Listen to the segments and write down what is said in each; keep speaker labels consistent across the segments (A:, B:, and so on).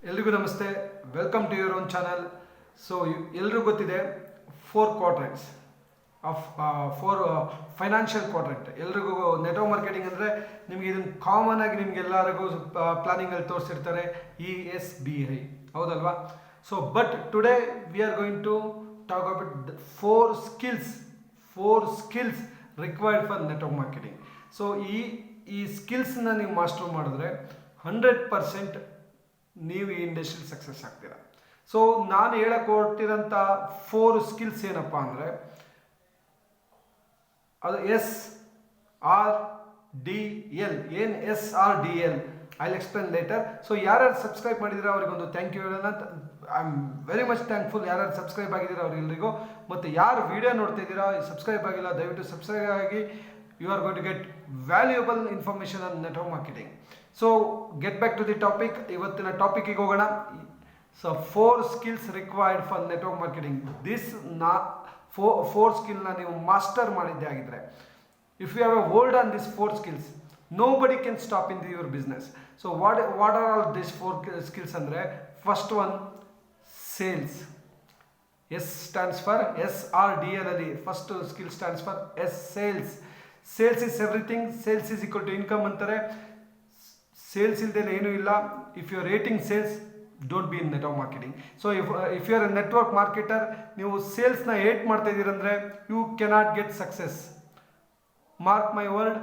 A: ಎಲ್ರಿಗೂ ನಮಸ್ತೆ, welcome to your own channel. So ಎಲ್ರಿಗೂ ಗೊತ್ತಿದೆ 4 ಕ್ವಾಡ್ರೆಂಟ್ಸ್ ಆಫ್ 4 ಫೈನಾನ್ಷಿಯಲ್ ಕ್ವಾಡ್ರೆಂಟ್. ಎಲ್ರಿಗೂ ನೆಟ್ವರ್ಕ್ ಮಾರ್ಕೆಟಿಂಗ್ ಅಂದರೆ ನಿಮಗೆ ಇದನ್ನು ಕಾಮನ್ ಆಗಿ ನಿಮಗೆಲ್ಲರಿಗೂ ಪ್ಲಾನಿಂಗಲ್ಲಿ ತೋರಿಸಿರ್ತಾರೆ ESBI, ಹೌದಲ್ವಾ? So but today we are going to talk about 4 skills required for network marketing. So ಈ ಸ್ಕಿಲ್ಸ್ನ ನೀವು ಮಾಸ್ಟರ್ ಮಾಡಿದ್ರೆ 100% ನೀವು ಈ ಇಂಡಸ್ಟ್ರಿ ಸಕ್ಸಸ್ ಆಗ್ತೀರಾ. ಸೊ ನಾನು ಹೇಳಕ್ಕೆ ಹೊರಟಿರೋಂಥ 4 ಸ್ಕಿಲ್ಸ್ ಏನಪ್ಪ ಅಂದರೆ ಅದು SRDL. ಏನು SRDL I will explain later. So ಯಾರ್ಯಾರು ಸಬ್ಸ್ಕ್ರೈಬ್ ಮಾಡಿದ್ರೆ ಅವರಿಗೊಂದು ಥ್ಯಾಂಕ್ ಯು ಹೇಳೋಣ. I am very much thankful ಯಾರ್ಯಾರು ಸಬ್ಸ್ಕ್ರೈಬ್ ಆಗಿದ್ದೀರಾ ಅವ್ರಿಗೆಲ್ಲರಿಗೂ. ಮತ್ತು ಯಾರು ವಿಡಿಯೋ ನೋಡ್ತಾ ಇದ್ದೀರಾ ಸಬ್ಸ್ಕ್ರೈಬ್ ಆಗಿಲ್ಲ, ದಯವಿಟ್ಟು ಸಬ್ಸ್ಕ್ರೈಬ್ ಆಗಿ. You are going to get valuable information on network marketing. So get back to the topic. ಇವತ್ತಿನ ಟಾಪಿಕ್ಗೆ ಹೋಗೋಣ. So 4 skills required for network marketing. Four ಸ್ಕಿಲ್ನ ನೀವು ಮಾಸ್ಟರ್ ಮಾಡಿದ್ದೆ ಆಗಿದ್ರೆ, if you have a hold on this 4 skills, nobody can stop in your business. So what are all these 4 skills andre? First one, sales. S stands for SRDL ali. First skill stands for sales. Sales is everything. Sales is equal to income antare. Sales ilde enu illa. If you are rating sales, don't be in network marketing. So if you are a network marketer, ನೀವು sales ನ hate ಮಾಡ್ತಾ ಇದೀರ ಅಂದ್ರೆ you cannot get success. Mark my word,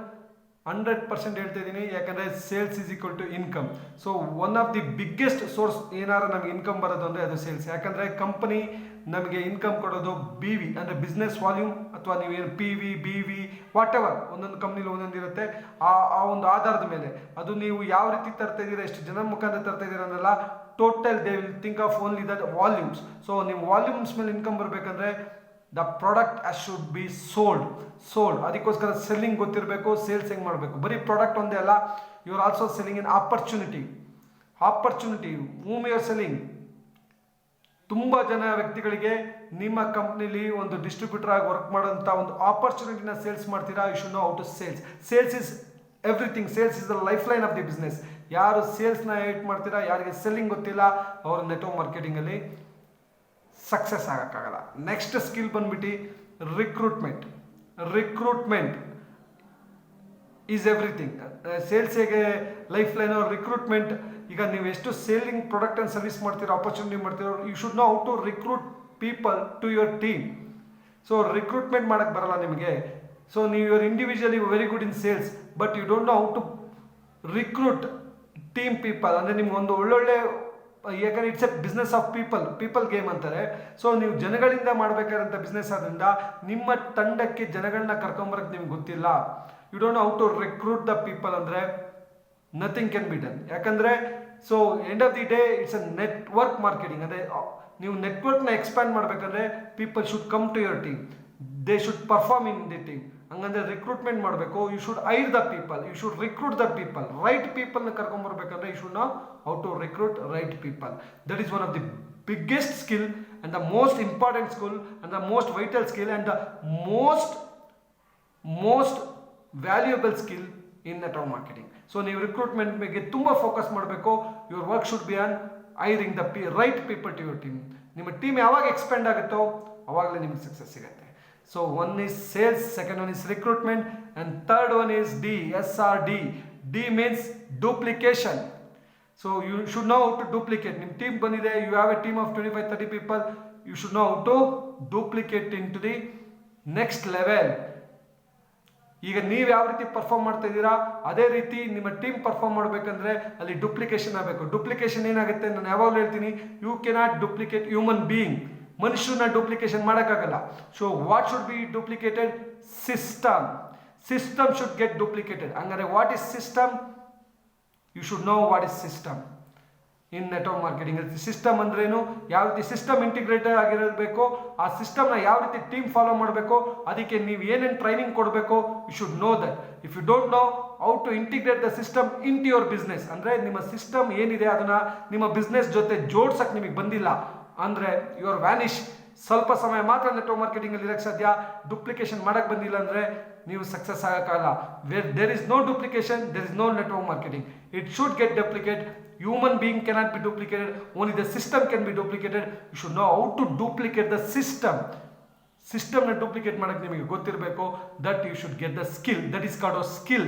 A: 100% ಹೇಳ್ತಾ ಇದ್ದೀನಿ. ಯಾಕಂದರೆ sales is equal to income. So one of the biggest source ಏನಾರು ನಮಗೆ ಇನ್ಕಮ್ ಬರೋದು ಅಂದರೆ ಅದು ಸೇಲ್ಸ್. ಯಾಕಂದರೆ ಕಂಪನಿ ನಮಗೆ ಇನ್ಕಮ್ ಕೊಡೋದು BV ಅಂದರೆ ಬಿಸ್ನೆಸ್ ವಾಲ್ಯೂಮ್, ಅಥವಾ ನೀವೇನು PV BV ವಾಟ್ ಎವರ್, ಒಂದೊಂದು ಕಂಪ್ನಿಲಿ ಒಂದೊಂದು ಇರುತ್ತೆ. ಆ ಒಂದು ಆಧಾರದ ಮೇಲೆ ಅದು ನೀವು ಯಾವ ರೀತಿ ತರ್ತಾ ಇದ್ದೀರಾ, ಎಷ್ಟು ಜನ ಮುಖಾಂತರ ತರ್ತಾ ಇದ್ದೀರಾ ಅನ್ನೆಲ್ಲ total they will think of only that volumes. So ನಿಮ್ಮ ವಾಲ್ಯೂಮ್ಸ್ ಮೇಲೆ ಇನ್ಕಮ್ ಬರಬೇಕಂದ್ರೆ the product should be sold. ಅದಕ್ಕೋಸ್ಕರ ಸೆಲ್ಲಿಂಗ್ ಗೊತ್ತಿರಬೇಕು, ಸೇಲ್ಸ್ ಹೆಂಗೆ ಮಾಡಬೇಕು. ಬರೀ ಪ್ರಾಡಕ್ಟ್ ಒಂದೇ ಅಲ್ಲ, you are also selling in opportunity. Whom you are selling. ತುಂಬ ಜನ ವ್ಯಕ್ತಿಗಳಿಗೆ ನಿಮ್ಮ ಕಂಪ್ನಿಲಿ ಒಂದು ಡಿಸ್ಟ್ರಿಬ್ಯೂಟರ್ ಆಗಿ ವರ್ಕ್ ಮಾಡೋಂಥ ಒಂದು ಆಪರ್ಚುನಿಟಿನ ಸೇಲ್ಸ್ ಮಾಡ್ತೀರಾ. You should know how to sales. Sales is everything. Sales is the life line of the business. ಯಾರು ಸೇಲ್ಸ್ನ ಹೇಟ್ ಮಾಡ್ತೀರಾ, ಯಾರಿಗೆ ಸೆಲ್ಲಿಂಗ್ ಗೊತ್ತಿಲ್ಲ, ಅವರು ನೆಟ್ವರ್ಕ್ ಮಾರ್ಕೆಟಿಂಗಲ್ಲಿ ಸಕ್ಸಸ್ ಆಗೋಕ್ಕಾಗಲ್ಲ. ನೆಕ್ಸ್ಟ್ ಸ್ಕಿಲ್ ಬಂದ್ಬಿಟ್ಟು ರಿಕ್ರೂಟ್ಮೆಂಟ್ ಈಸ್ ಎವ್ರಿಥಿಂಗ್. ಸೇಲ್ಸ್ ಹೇಗೆ ಲೈಫ್ ಲೈನ್, ರಿಕ್ರೂಟ್ಮೆಂಟ್. ಈಗ ನೀವು ಎಷ್ಟು ಸೇಲಿಂಗ್ ಪ್ರಾಡಕ್ಟ್ ಆ್ಯಂಡ್ ಸರ್ವಿಸ್ ಮಾಡ್ತೀರೋ, ಆಪರ್ಚುನಿಟಿ ಮಾಡ್ತೀರೋ, you should know how to recruit people to your team. So recruitment ಮಾಡೋಕ್ಕೆ ಬರಲ್ಲ ನಿಮಗೆ. ಸೊ ನೀವು your individually very good in sales, but you don't know how to recruit team people. ಅಂದರೆ ನಿಮ್ಗೆ ಒಂದು ಒಳ್ಳೊಳ್ಳೆ, ಯಾಕಂದರೆ it's a business of people game ಅಂತಾರೆ. ಸೊ ನೀವು ಜನಗಳಿಂದ ಮಾಡಬೇಕಾದಂಥ ಬಿಸ್ನೆಸ್ ಆದ್ರಿಂದ ನಿಮ್ಮ ತಂಡಕ್ಕೆ ಜನಗಳನ್ನ ಕರ್ಕೊಂಬರಕ್ಕೆ ನಿಮ್ಗೆ ಗೊತ್ತಿಲ್ಲ, you don't know how to recruit the people, ಅಂದರೆ ನಥಿಂಗ್ ಕ್ಯಾನ್ ಬಿ ಡನ್. ಯಾಕಂದರೆ so end of the day it's a network marketing. ಅಂದರೆ ನೀವು ನೆಟ್ವರ್ಕ್ನ ಎಕ್ಸ್ಪ್ಯಾಂಡ್ ಮಾಡಬೇಕಂದ್ರೆ people should come to your team, they should perform in the team. ಹಂಗಂದ್ರೆ recruitment ಮಾಡಬೇಕು. You should hire the people, you should recruit the people. Right ಪೀಪಲ್ನ ಕರ್ಕೊಂಬರ್ಬೇಕಂದ್ರೆ you should know how to recruit right people. That is one of the biggest skill and the most important skill and the most vital skill and the most valuable skill in network marketing. So ನೀವು recruitment ಬಗ್ಗೆ ತುಂಬ focus ಮಾಡಬೇಕು. Your work should be on hiring the right people to your team. ನಿಮ್ಮ team ಯಾವಾಗ expand ಆಗುತ್ತೋ ಅವಾಗಲೇ ನಿಮಗೆ success ಸಿಗುತ್ತೆ. So one is sales, second one is recruitment, and third one is SRD. D means duplication. So you should know how to duplicate. Nim team bandide, you have a team of 25-30 people, you should know how to duplicate into the next level. ಈಗ ನೀವು ಯಾವ ರೀತಿ perform ಮಾಡ್ತಾ ಇದ್ದೀರಾ ಅದೇ ರೀತಿ ನಿಮ್ಮ team perform ಮಾಡಬೇಕಂದ್ರೆ ಅಲ್ಲಿ ಡುಪ್ಲಿಕೇಶನ್ ಆಗಬೇಕು. ಡುಪ್ಲಿಕೇಶನ್ ಏನಾಗುತ್ತೆ, ನಾನು ಯಾವಾಗಲೂ ಹೇಳ್ತೀನಿ, you cannot duplicate human being. ಮನುಷ್ಯನ ಡುಪ್ಲಿಕೇಶನ್ ಮಾಡೋಕ್ಕಾಗಲ್ಲ. So what should be duplicated? System should get duplicated. ಹಂಗಾರೆ what is system? You should know what is system in network marketing. System ಅಂದ್ರೇನು, ಯಾವ ರೀತಿ ಸಿಸ್ಟಮ್ ಇಂಟಿಗ್ರೇಟೆಡ್ ಆಗಿರಬೇಕು, ಆ ಸಿಸ್ಟಮ್ನ ಯಾವ ರೀತಿ ಟೀಮ್ ಫಾಲೋ ಮಾಡಬೇಕು, ಅದಕ್ಕೆ ನೀವು ಏನೇನು ಟ್ರೈನಿಂಗ್ ಕೊಡಬೇಕು, you should know that. If you don't know how to integrate the system in to your business, ಅಂದರೆ ನಿಮ್ಮ ಸಿಸ್ಟಮ್ ಏನಿದೆ ಅದನ್ನು ನಿಮ್ಮ ಬಿಸ್ನೆಸ್ ಜೊತೆ ಜೋಡ್ಸಕ್ಕೆ ನಿಮಗೆ ಬಂದಿಲ್ಲ ಅಂದರೆ ಯು ಆರ್ ವ್ಯಾನಿಶ್. ಸ್ವಲ್ಪ ಸಮಯ ಮಾತ್ರ ನೆಟ್ವರ್ಕ್ ಮಾರ್ಕೆಟಿಂಗಲ್ಲಿ ಇರೋಕ್ಕೆ ಸಾಧ್ಯ. ಡುಪ್ಲಿಕೇಶನ್ ಮಾಡೋಕ್ಕೆ ಬಂದಿಲ್ಲ ಅಂದರೆ ನೀವು ಸಕ್ಸಸ್ ಆಗೋಕ್ಕಾಗಲ್ಲ. Where there is no duplication, there is no network marketing. It should get duplicate. human being cannot be duplicated, only the system can be duplicated. You should know how to duplicate the ಸಿಸ್ಟಮ್ನ duplicate ಮಾಡೋಕ್ಕೆ ನಿಮಗೆ ಗೊತ್ತಿರಬೇಕು. That you should get the skill, that is called a skill.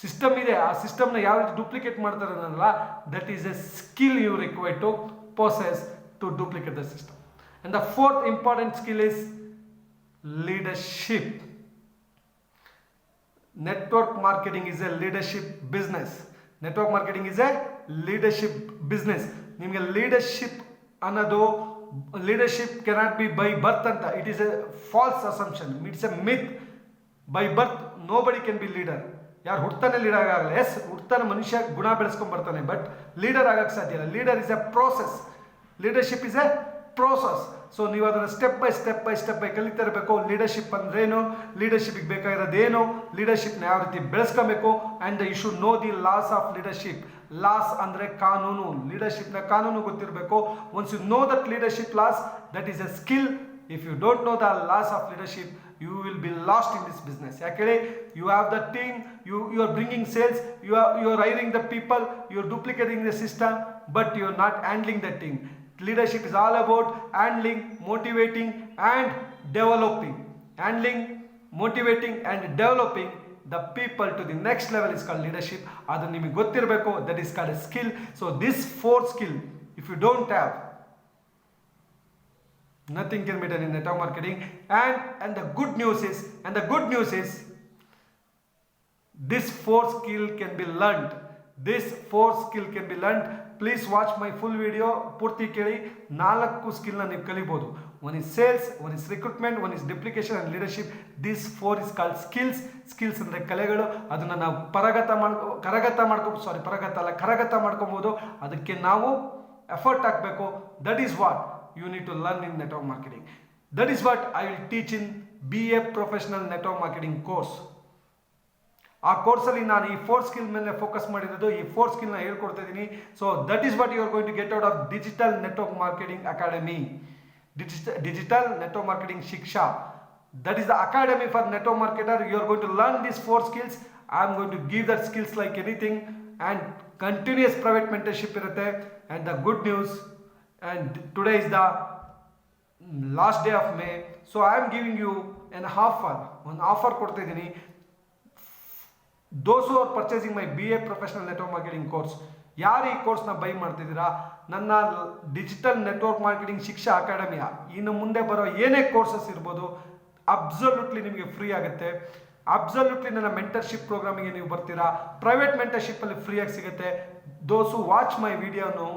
A: System ಇದೆ, ಆ ಸಿಸ್ಟಮ್ನ ಯಾವ ರೀತಿ duplicate ಮಾಡ್ತಾರೆ ಅನ್ನೋಲ್ಲ, that is a skill you require to possess to duplicate the system. And the fourth important skill is leadership. Network marketing is a leadership business. Network marketing is a leadership business. ನಿಮಗೆ leadership ಅನ್ನೋದು, leadership cannot be by birth ಅಂತ. It is a false assumption. It's a myth. By birth nobody can be leader. ಯಾರು ಹುಡ್ತಾನೆ leader ಆಗಲ್ಲ. S, ಹುಡ್ತಾನೆ ಮನುಷ್ಯ ಗುಣ ಬೆಳೆಸ್ಕೊಂಡ್ ಬರ್ತಾನೆ, but leader ಆಗಕ್ಕೆ ಸಾಧ್ಯ ಇಲ್ಲ. Leader is A process. Leadership is A process. So ನೀವು ಅದನ್ನು ಸ್ಟೆಪ್ ಬೈ ಕಲಿತಾ ಇರಬೇಕು. ಲೀಡರ್ಶಿಪ್ ಅಂದ್ರೇನು, ಲೀಡರ್ಶಿಪ್ಗೆ ಬೇಕಾಗಿರೋದೇನು, ಲೀಡರ್ಶಿಪ್ನ ಯಾವ ರೀತಿ ಬೆಳೆಸ್ಕೊಬೇಕು. And you should know the laws of leadership. Laws ಅಂದರೆ ಕಾನೂನು. ಲೀಡರ್ಶಿಪ್ನ ಕಾನೂನು ಗೊತ್ತಿರಬೇಕು. Once you know that leadership laws, that is a skill. If you don't know the laws of leadership, you will be lost in this business. Actually, you have the team, you are bringing sales, you are hiring the people, you are duplicating the system, but you are not handling the team. Leadership is all about handling, motivating and developing. Handling, motivating and developing the people to the next level is called leadership. Adu nimage gottirbeku, that is called a skill. So this fourth skill, if you don't have, nothing can be done in network marketing. And the good news is this fourth skill can be learned. Please watch my full video ಪೂರ್ತಿ ಕೇಳಿ. 4 ಸ್ಕಿಲ್ನ ನೀವು ಕಲಿಬೋದು. One is sales, one is recruitment, one is duplication and leadership. This 4 is called skills ಅಂದರೆ ಕಲೆಗಳು. ಅದನ್ನು ನಾವು ಕರಗತ ಮಾಡ್ಕೊಬೋದು. ಅದಕ್ಕೆ ನಾವು ಎಫರ್ಟ್ ಹಾಕಬೇಕು. That is what you need to learn in network marketing. That is what I will teach in BA Professional Network Marketing course. ಆ ಕೋರ್ಸಲ್ಲಿ ನಾನು ಈ 4 ಸ್ಕಿಲ್ ಮೇಲೆ ಫೋಕಸ್ ಮಾಡಿರೋದು. ಈ 4 ಸ್ಕಿಲ್ನ ಹೇಳ್ಕೊಡ್ತಾ ಇದ್ದೀನಿ. So that is what you are going to get out of digital network marketing academy. Digital network marketing Shiksha, that is the academy for network marketer. You are going to learn these 4 skills. I am going to give that skills like anything. And continues private mentorship ಇರುತ್ತೆ. And the good news, and today is the last day of May, so I am giving you an offer ಕೊಡ್ತಾ ಇದ್ದೀನಿ. those who are purchasing my BA Professional Network Marketing course, ಯಾರು ಈ ಕೋರ್ಸ್ನ by ಮಾಡ್ತಿದ್ದೀರಾ, ನನ್ನ digital network marketing ಶಿಕ್ಷಾ ಅಕಾಡೆಮಿಯ ಇನ್ನು ಮುಂದೆ ಬರೋ ಏನೇ ಕೋರ್ಸಸ್ ಇರ್ಬೋದು, ಅಬ್ಸಲ್ಯೂಟ್ಲಿ ನಿಮಗೆ ಫ್ರೀ ಆಗುತ್ತೆ. ಅಬ್ಸಲ್ಯೂಟ್ಲಿ ನನ್ನ ಮೆಂಟರ್ಶಿಪ್ ಪ್ರೋಗ್ರಾಮಿಗೆ ನೀವು ಬರ್ತೀರಾ. ಪ್ರೈವೇಟ್ ಮೆಂಟರ್ಶಿಪ್ಪಲ್ಲಿ ಫ್ರೀಯಾಗಿ ಸಿಗುತ್ತೆ. those who watch my video know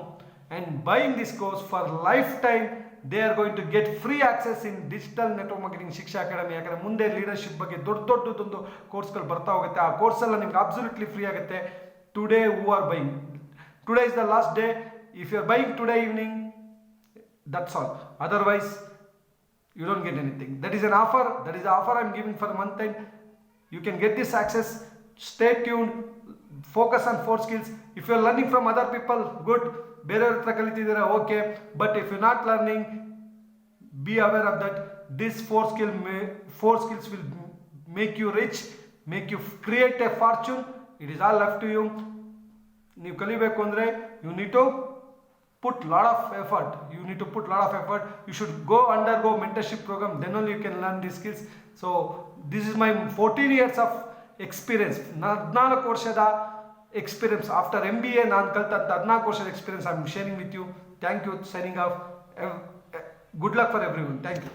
A: and buying this course for lifetime, they are going to get free access in digital network marketing Shiksha academy. ಯಾಕಂದರೆ ಮುಂದೆ ಲೀಡರ್ಶಿಪ್ ಬಗ್ಗೆ ದೊಡ್ಡದೊಂದು ಕೋರ್ಸ್ಗಳು ಬರ್ತಾ ಹೋಗುತ್ತೆ. ಆ ಕೋರ್ಸ್ ಎಲ್ಲ ನಿಮ್ಗೆ ಅಬ್ಸಲ್ಯೂಟ್ಲಿ ಫ್ರೀ ಆಗುತ್ತೆ. Today who are buying, today is the last day. If you are buying today evening, that's all. Otherwise you don't get anything. That is an offer. That is the offer I am giving for a month end. You can get this access. Stay tuned. Focus on 4 skills. If you are learning from other people, good. ಬೇರೆಯವ್ರ ಹತ್ರ ಕಲಿತಿದ್ದೀರಾ, okay. But if you not learning, be aware of that. This 4 skills will make you rich, make you create a fortune. It is all left to you. ನೀವು ಕಲಿಬೇಕು ಅಂದರೆ you need to put lot of effort. You should undergo mentorship program, then only you can learn these skills. So this is my 14 years of experience. 14 ವರ್ಷದ experience. After MBA ನಾನು ಕಲಿತಂತ 14 ವರ್ಷದ experience I am sharing with you. Thank you. Signing off. Good luck for everyone. Thank you.